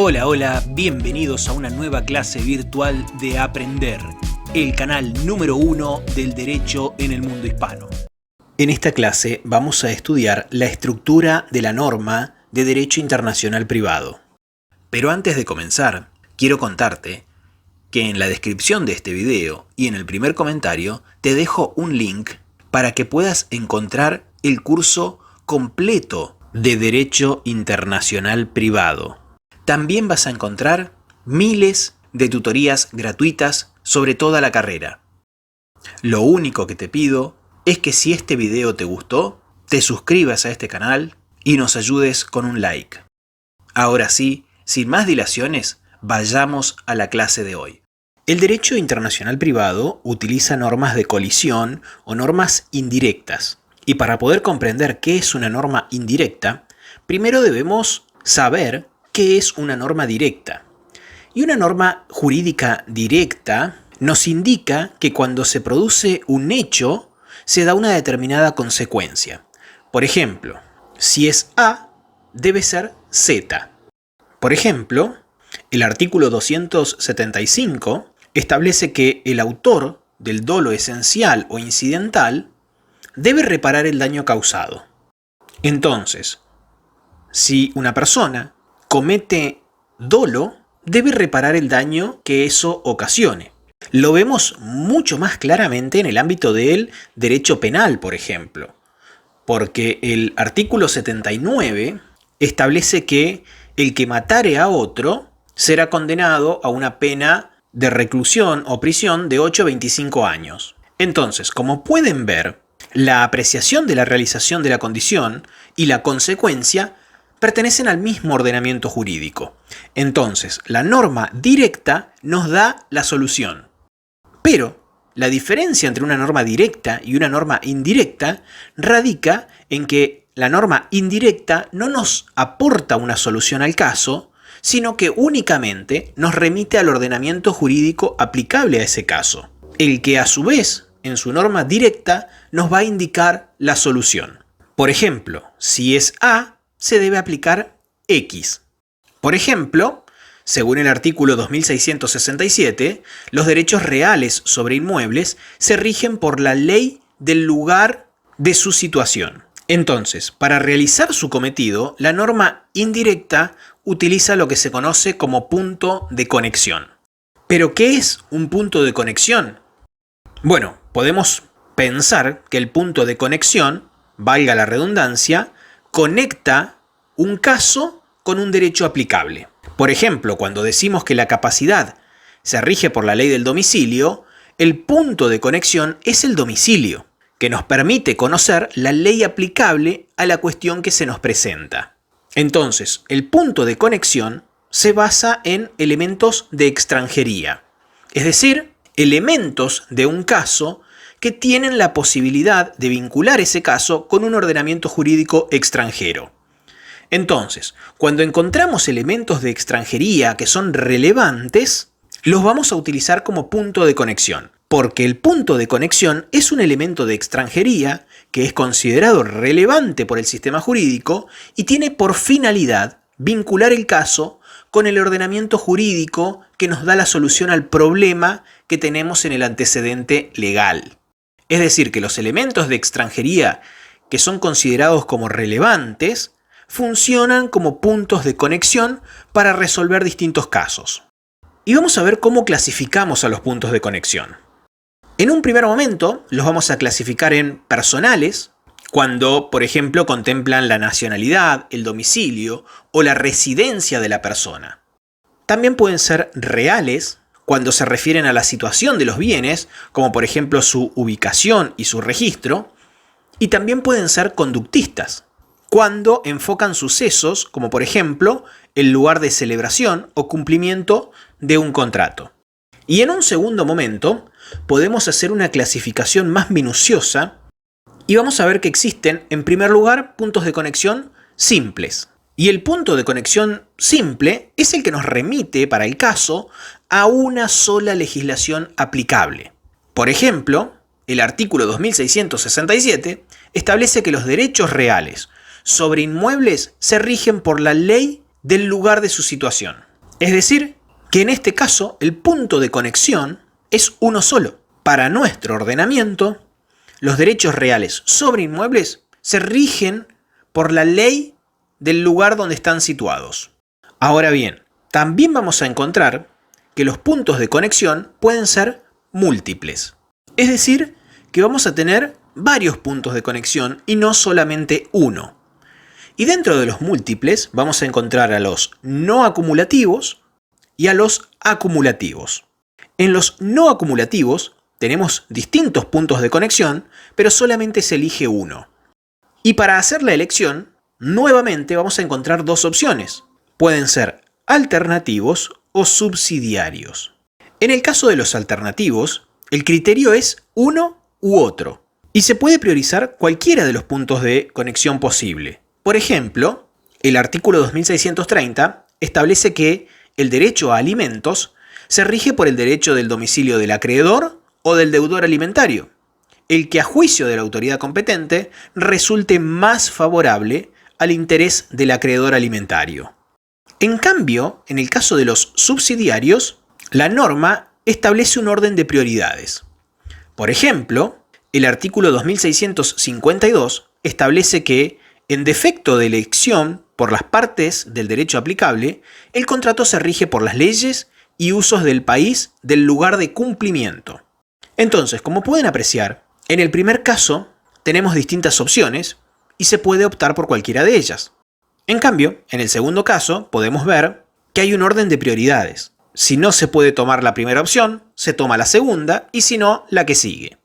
Hola, hola, bienvenidos a una nueva clase virtual de Aprender, el canal número 1 del derecho en el mundo hispano. En esta clase vamos a estudiar la estructura de la norma de derecho internacional privado. Pero antes de comenzar, quiero contarte que en la descripción de este video y en el primer comentario te dejo un link para que puedas encontrar el curso completo de Derecho Internacional Privado. También vas a encontrar miles de tutorías gratuitas sobre toda la carrera. Lo único que te pido es que si este video te gustó, te suscribas a este canal y nos ayudes con un like. Ahora sí, sin más dilaciones, vayamos a la clase de hoy. El derecho internacional privado utiliza normas de colisión o normas indirectas. Y para poder comprender qué es una norma indirecta, primero debemos saber qué es una norma directa. Y una norma jurídica directa nos indica que cuando se produce un hecho, se da una determinada consecuencia. Por ejemplo, si es A, debe ser Z. Por ejemplo, el artículo 275 establece que el autor del dolo esencial o incidental debe reparar el daño causado. Entonces, si una persona comete dolo, debe reparar el daño que eso ocasione. Lo vemos mucho más claramente en el ámbito del derecho penal, por ejemplo, porque el artículo 79 establece que el que matare a otro será condenado a una pena de reclusión o prisión de 8 a 25 años. Entonces, como pueden ver, la apreciación de la realización de la condición y la consecuencia pertenecen al mismo ordenamiento jurídico. Entonces, la norma directa nos da la solución. Pero la diferencia entre una norma directa y una norma indirecta radica en que la norma indirecta no nos aporta una solución al caso, sino que únicamente nos remite al ordenamiento jurídico aplicable a ese caso, el que a su vez, en su norma directa, nos va a indicar la solución. Por ejemplo, si es A, se debe aplicar X. Por ejemplo, según el artículo 2667, los derechos reales sobre inmuebles se rigen por la ley del lugar de su situación. Entonces, para realizar su cometido, la norma indirecta utiliza lo que se conoce como punto de conexión. ¿Pero qué es un punto de conexión? Bueno, podemos pensar que el punto de conexión, valga la redundancia, conecta un caso con un derecho aplicable. Por ejemplo, cuando decimos que la capacidad se rige por la ley del domicilio, el punto de conexión es el domicilio, que nos permite conocer la ley aplicable a la cuestión que se nos presenta. Entonces, el punto de conexión se basa en elementos de extranjería, es decir, elementos de un caso que tienen la posibilidad de vincular ese caso con un ordenamiento jurídico extranjero. Entonces, cuando encontramos elementos de extranjería que son relevantes, los vamos a utilizar como punto de conexión, porque el punto de conexión es un elemento de extranjería que es considerado relevante por el sistema jurídico y tiene por finalidad vincular el caso con el ordenamiento jurídico que nos da la solución al problema que tenemos en el antecedente legal. Es decir, que los elementos de extranjería que son considerados como relevantes funcionan como puntos de conexión para resolver distintos casos. Y vamos a ver cómo clasificamos a los puntos de conexión. En un primer momento los vamos a clasificar en personales, cuando, por ejemplo, contemplan la nacionalidad, el domicilio o la residencia de la persona. También pueden ser reales, cuando se refieren a la situación de los bienes, como por ejemplo su ubicación y su registro, y también pueden ser conductistas, cuando enfocan sucesos, como por ejemplo el lugar de celebración o cumplimiento de un contrato. Y en un segundo momento podemos hacer una clasificación más minuciosa y vamos a ver que existen, en primer lugar, puntos de conexión simples. Y el punto de conexión simple es el que nos remite, para el caso, a una sola legislación aplicable. Por ejemplo, el artículo 2667 establece que los derechos reales sobre inmuebles se rigen por la ley del lugar de su situación. Es decir, que en este caso el punto de conexión es uno solo. Para nuestro ordenamiento, los derechos reales sobre inmuebles se rigen por la ley del lugar donde están situados. Ahora bien, también vamos a encontrar que los puntos de conexión pueden ser múltiples. Es decir, que vamos a tener varios puntos de conexión y no solamente uno. Y dentro de los múltiples vamos a encontrar a los no acumulativos y a los acumulativos. En los no acumulativos tenemos distintos puntos de conexión, pero solamente se elige uno. Y para hacer la elección, nuevamente vamos a encontrar dos opciones. Pueden ser alternativos o subsidiarios. En el caso de los alternativos, el criterio es uno u otro, y se puede priorizar cualquiera de los puntos de conexión posible. Por ejemplo, el artículo 2630 establece que el derecho a alimentos se rige por el derecho del domicilio del acreedor o del deudor alimentario, el que a juicio de la autoridad competente resulte más favorable al interés del acreedor alimentario. En cambio, en el caso de los subsidiarios, la norma establece un orden de prioridades. Por ejemplo, el artículo 2652 establece que, en defecto de elección por las partes del derecho aplicable, el contrato se rige por las leyes y usos del país del lugar de cumplimiento. Entonces, como pueden apreciar, en el primer caso tenemos distintas opciones y se puede optar por cualquiera de ellas. En cambio, en el segundo caso podemos ver que hay un orden de prioridades. Si no se puede tomar la primera opción, se toma la segunda y si no, la que sigue.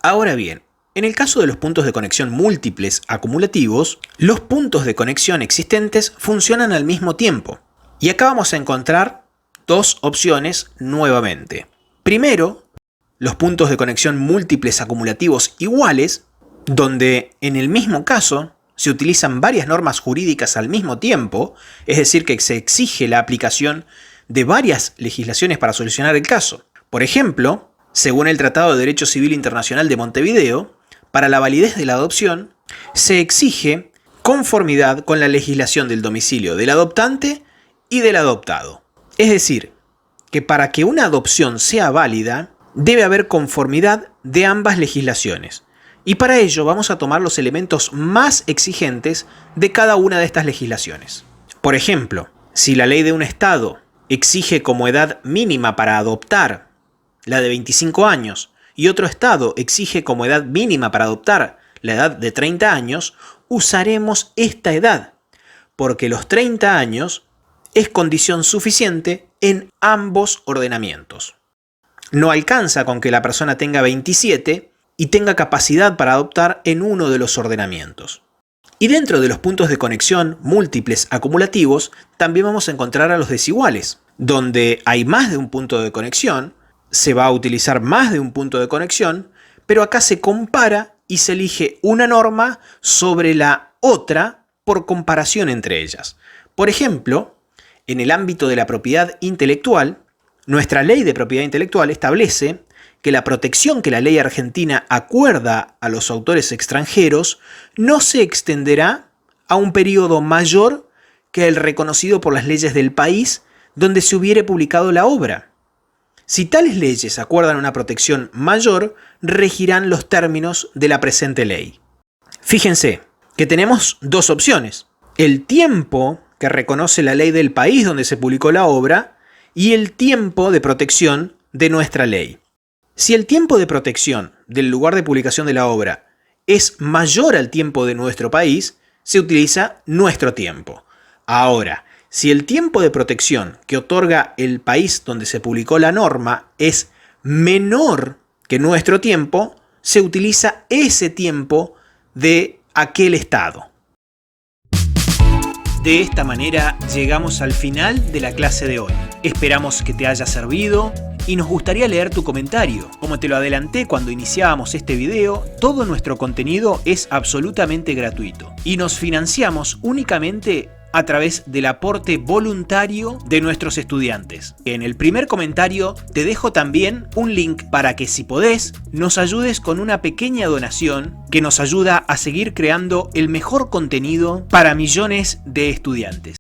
Ahora bien, en el caso de los puntos de conexión múltiples acumulativos, los puntos de conexión existentes funcionan al mismo tiempo. Y acá vamos a encontrar dos opciones nuevamente. Primero, los puntos de conexión múltiples acumulativos iguales, donde en el mismo caso se utilizan varias normas jurídicas al mismo tiempo, es decir, que se exige la aplicación de varias legislaciones para solucionar el caso. Por ejemplo, según el Tratado de Derecho Civil Internacional de Montevideo, para la validez de la adopción, se exige conformidad con la legislación del domicilio del adoptante y del adoptado. Es decir, que para que una adopción sea válida, debe haber conformidad de ambas legislaciones. Y para ello vamos a tomar los elementos más exigentes de cada una de estas legislaciones. Por ejemplo, si la ley de un estado exige como edad mínima para adoptar la de 25 años, y otro estado exige como edad mínima para adoptar la edad de 30 años, usaremos esta edad, porque los 30 años es condición suficiente en ambos ordenamientos. No alcanza con que la persona tenga 27 y tenga capacidad para adoptar en uno de los ordenamientos. Y dentro de los puntos de conexión múltiples acumulativos, también vamos a encontrar a los desiguales, donde hay más de un punto de conexión, se va a utilizar más de un punto de conexión, pero acá se compara y se elige una norma sobre la otra por comparación entre ellas. Por ejemplo, en el ámbito de la propiedad intelectual, nuestra ley de propiedad intelectual establece que la protección que la ley argentina acuerda a los autores extranjeros no se extenderá a un periodo mayor que el reconocido por las leyes del país donde se hubiere publicado la obra. Si tales leyes acuerdan una protección mayor, regirán los términos de la presente ley. Fíjense que tenemos dos opciones: el tiempo que reconoce la ley del país donde se publicó la obra y el tiempo de protección de nuestra ley. Si el tiempo de protección del lugar de publicación de la obra es mayor al tiempo de nuestro país, se utiliza nuestro tiempo. Ahora, si el tiempo de protección que otorga el país donde se publicó la norma es menor que nuestro tiempo, se utiliza ese tiempo de aquel estado. De esta manera llegamos al final de la clase de hoy. Esperamos que te haya servido y nos gustaría leer tu comentario. Como te lo adelanté cuando iniciábamos este video, todo nuestro contenido es absolutamente gratuito y nos financiamos únicamente a través del aporte voluntario de nuestros estudiantes. En el primer comentario te dejo también un link para que, si podés, nos ayudes con una pequeña donación que nos ayuda a seguir creando el mejor contenido para millones de estudiantes.